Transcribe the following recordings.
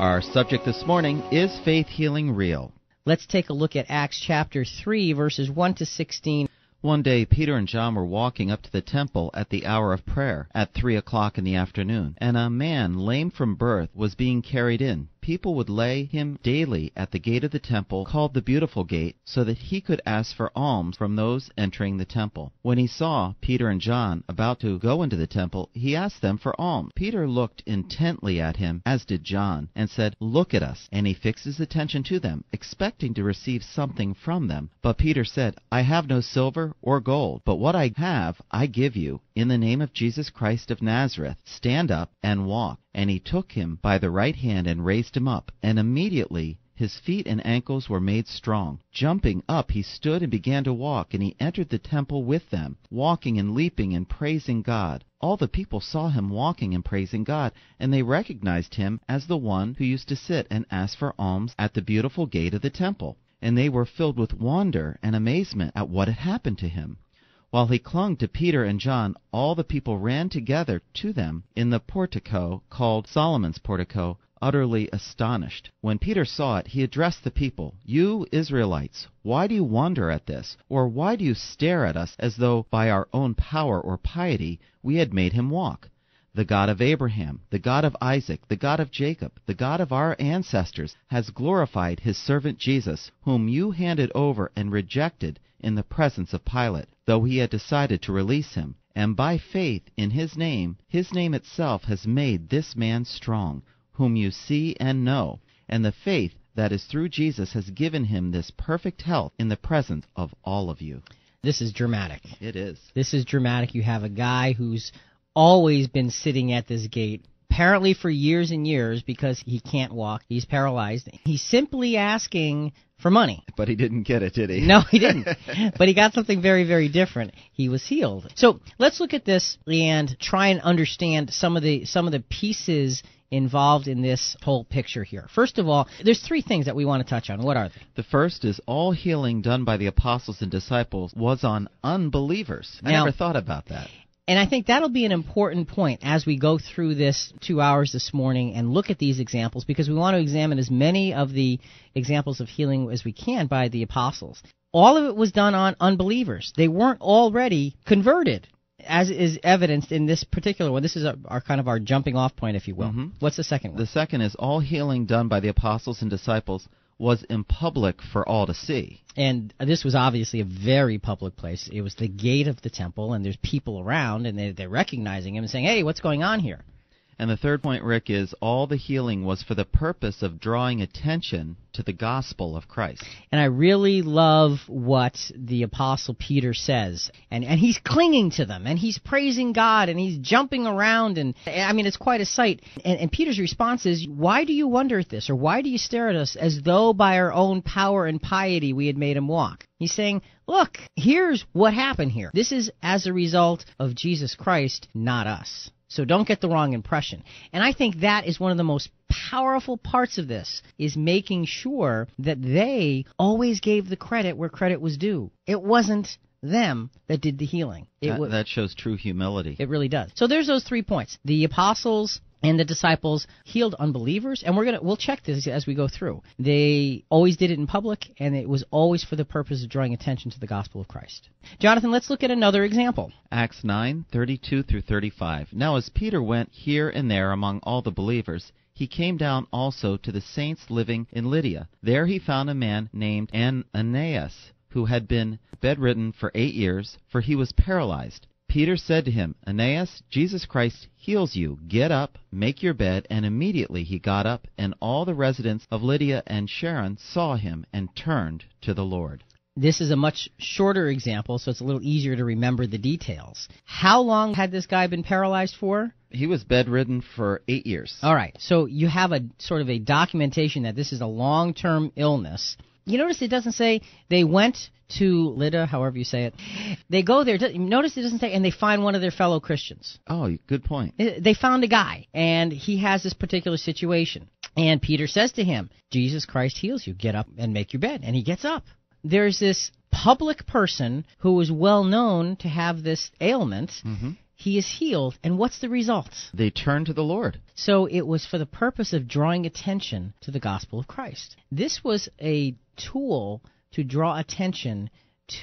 Our subject this morning is faith healing real? Let's take a look at Acts chapter 3, verses 1 to 16. One day Peter and John were walking up to the temple at the hour of prayer at 3 o'clock in the afternoon, and a man lame from birth was being carried in. People would lay him daily at the gate of the temple, called the Beautiful Gate, so that he could ask for alms from those entering the temple. When he saw Peter and John about to go into the temple, he asked them for alms. Peter looked intently at him, as did John, and said, "Look at us." And he fixed his attention to them, expecting to receive something from them. But Peter said, "I have no silver or gold, but what I have I give you. In the name of Jesus Christ of Nazareth, stand up and walk." And he took him by the right hand and raised him up, and immediately his feet and ankles were made strong. Jumping up, he stood and began to walk, and he entered the temple with them, walking and leaping and praising God. All the people saw him walking and praising God, and they recognized him as the one who used to sit and ask for alms at the Beautiful Gate of the temple. And they were filled with wonder and amazement at what had happened to him. While he clung to Peter and John, all the people ran together to them in the portico called Solomon's portico, utterly astonished. When Peter saw it, he addressed the people, "You Israelites, why do you wonder at this? Or why do you stare at us as though by our own power or piety we had made him walk? The God of Abraham, the God of Isaac, the God of Jacob, the God of our ancestors has glorified his servant Jesus, whom you handed over and rejected in the presence of Pilate, though he had decided to release him. And by faith in his name itself has made this man strong, whom you see and know. And the faith that is through Jesus has given him this perfect health in the presence of all of you." This is dramatic. It is. This is dramatic. You have a guy who's always been sitting at this gate, apparently for years and years, because he can't walk. He's paralyzed. He's simply asking for money. But he didn't get it, did he? No, he didn't. But he got something very, very different. He was healed. So let's look at this and try and understand some of the pieces involved in this whole picture here. First of all, there's three things that we want to touch on. What are they? The first is all healing done by the apostles and disciples was on unbelievers. I never thought about that. And I think that'll be an important point as we go through this 2 hours this morning and look at these examples, because we want to examine as many of the examples of healing as we can by the apostles. All of it was done on unbelievers. They weren't already converted, as is evidenced in this particular one. This is our kind of our jumping off point, if you will. Mm-hmm. What's the second one? The second is all healing done by the apostles and disciples was in public for all to see. And this was obviously a very public place. It was the gate of the temple, and there's people around, and they're recognizing him and saying, "Hey, what's going on here?" And the third point, Rick, is all the healing was for the purpose of drawing attention to the gospel of Christ. And I really love what the Apostle Peter says. And he's clinging to them, and he's praising God, and he's jumping around. And I mean, it's quite a sight. And Peter's response is, "Why do you wonder at this? Or why do you stare at us as though by our own power and piety we had made him walk?" He's saying, look, here's what happened here. This is as a result of Jesus Christ, not us. So don't get the wrong impression. And I think that is one of the most powerful parts of this, is making sure that they always gave the credit where credit was due. It wasn't them that did the healing. That shows true humility. It really does. So there's those 3 points. The apostles and the disciples healed unbelievers, and we'll check this as we go through. They always did it in public, and it was always for the purpose of drawing attention to the gospel of Christ. Jonathan, let's look at another example. Acts 9:32 through 35. Now as Peter went here and there among all the believers, he came down also to the saints living in Lydia. There he found a man named Aeneas, who had been bedridden for 8 years, for he was paralyzed. Peter said to him, "Aeneas, Jesus Christ heals you. Get up, make your bed." And immediately he got up, and all the residents of Lydia and Sharon saw him and turned to the Lord. This is a much shorter example, so it's a little easier to remember the details. How long had this guy been paralyzed for? He was bedridden for 8 years. All right, so you have a sort of a documentation that this is a long-term illness. You notice it doesn't say they went to Lydda, however you say it. They go there. Notice it doesn't say, and they find one of their fellow Christians. Oh, good point. They found a guy, and he has this particular situation. And Peter says to him, "Jesus Christ heals you. Get up and make your bed." And he gets up. There's this public person who is well known to have this ailment. Mm-hmm. he is healed, and what's the result? They turn to the Lord. So it was for the purpose of drawing attention to the gospel of Christ. This was a tool to draw attention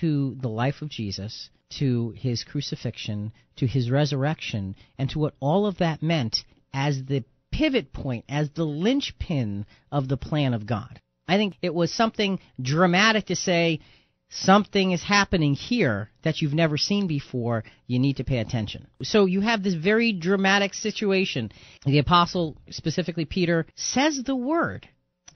to the life of Jesus, to his crucifixion, to his resurrection, and to what all of that meant as the pivot point, as the linchpin of the plan of God. I think it was something dramatic to say, something is happening here that you've never seen before. You need to pay attention. So you have this very dramatic situation. The apostle, specifically Peter, says the word.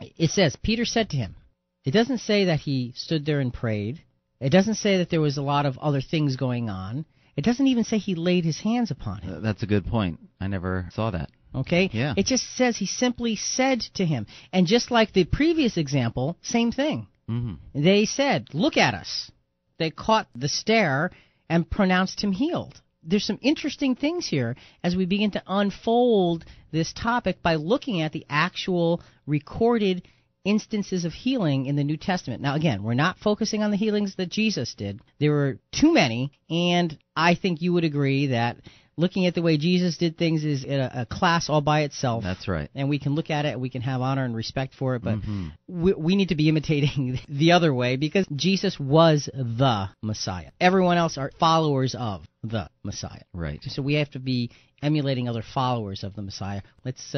It says, Peter said to him. It doesn't say that he stood there and prayed. It doesn't say that there was a lot of other things going on. It doesn't even say he laid his hands upon him. That's a good point. I never saw that. Okay? Yeah. It just says he simply said to him. And just like the previous example, same thing. Mm-hmm. They said, look at us. They caught the stare and pronounced him healed. There's some interesting things here as we begin to unfold this topic by looking at the actual recorded instances of healing in the New Testament. Now, again, we're not focusing on the healings that Jesus did. There were too many, and I think you would agree that looking at the way Jesus did things is a class all by itself. That's right. And we can look at it, we can have honor and respect for it, but we need to be imitating the other way because Jesus was the Messiah. Everyone else are followers of the Messiah. Right. So we have to be emulating other followers of the Messiah. Let's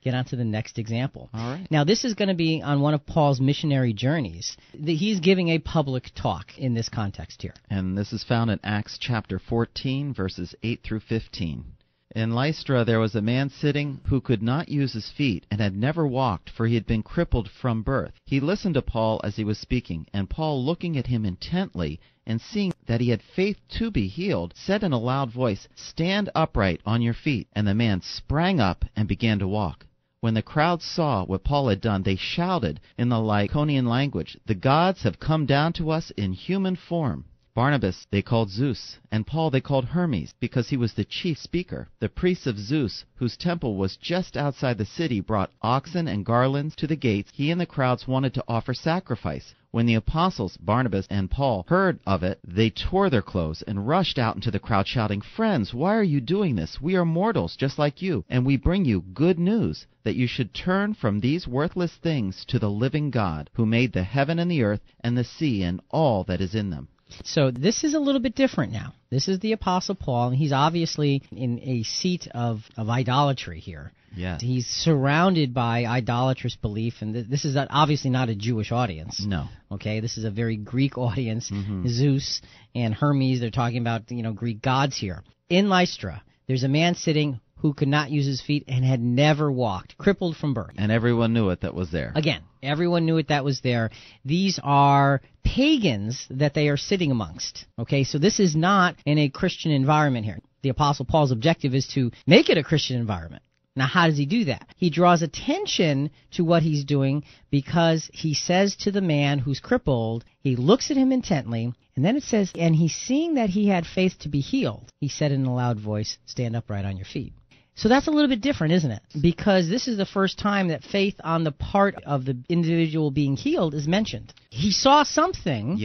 get on to the next example. All right. Now, this is going to be on one of Paul's missionary journeys. He's giving a public talk in this context here. And this is found in Acts chapter 14, verses 8 through 15. In Lystra there was a man sitting who could not use his feet and had never walked, for he had been crippled from birth. He listened to Paul as he was speaking, and Paul, looking at him intently and seeing that he had faith to be healed, said in a loud voice, "Stand upright on your feet." And the man sprang up and began to walk. When the crowd saw what Paul had done, they shouted in the Lycaonian language, "The gods have come down to us in human form." Barnabas they called Zeus, and Paul they called Hermes, because he was the chief speaker. The priests of Zeus, whose temple was just outside the city, brought oxen and garlands to the gates. He and the crowds wanted to offer sacrifice. When the apostles, Barnabas and Paul, heard of it, they tore their clothes and rushed out into the crowd, shouting, "Friends, why are you doing this? We are mortals just like you, and we bring you good news, that you should turn from these worthless things to the living God, who made the heaven and the earth and the sea and all that is in them." So this is a little bit different now. This is the Apostle Paul, and he's obviously in a seat of idolatry here. Yeah. He's surrounded by idolatrous belief, and this is obviously not a Jewish audience. No. Okay, this is a very Greek audience. Zeus and Hermes, they're talking about, Greek gods here. In Lystra, there's a man sitting who could not use his feet and had never walked, crippled from birth. And everyone knew it that was there. Again, everyone knew it that was there. These are pagans that they are sitting amongst. Okay, so this is not in a Christian environment here. The Apostle Paul's objective is to make it a Christian environment. Now, how does he do that? He draws attention to what he's doing because he says to the man who's crippled, he looks at him intently, and then it says, and he's seeing that he had faith to be healed. He said in a loud voice, "Stand upright on your feet." So that's a little bit different, isn't it? Because this is the first time that faith on the part of the individual being healed is mentioned. He saw something,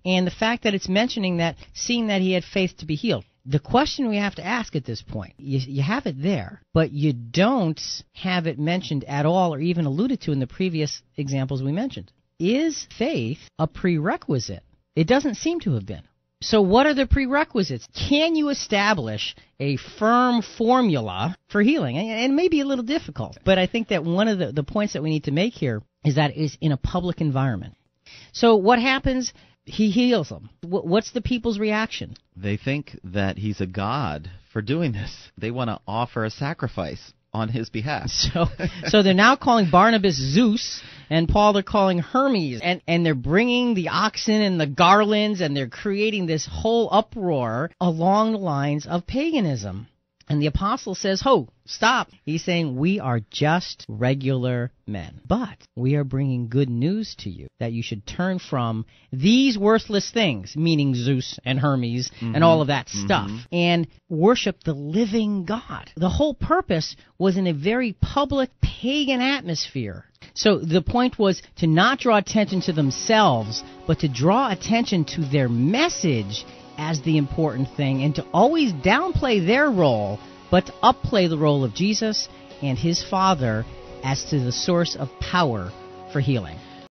and the fact that it's mentioning that, seeing that he had faith to be healed. The question we have to ask at this point, you have it there, but you don't have it mentioned at all or even alluded to in the previous examples we mentioned. Is faith a prerequisite? It doesn't seem to have been. So what are the prerequisites? Can you establish a firm formula for healing? And it may be a little difficult, but I think that one of the points that we need to make here is that it's in a public environment. So what happens? He heals them. What's the people's reaction? They think that he's a god for doing this. They want to offer a sacrifice on his behalf. So they're now calling Barnabas Zeus, and Paul they're calling Hermes, and they're bringing the oxen and the garlands, and they're creating this whole uproar along the lines of paganism. And the apostle says, "Ho, stop." He's saying, we are just regular men, but we are bringing good news to you, that you should turn from these worthless things, meaning Zeus and Hermes and all of that stuff, and worship the living God. The whole purpose was in a very public pagan atmosphere. So the point was to not draw attention to themselves, but to draw attention to their message as the important thing and to always downplay their role, but to upplay the role of Jesus and his Father as to the source of power for healing.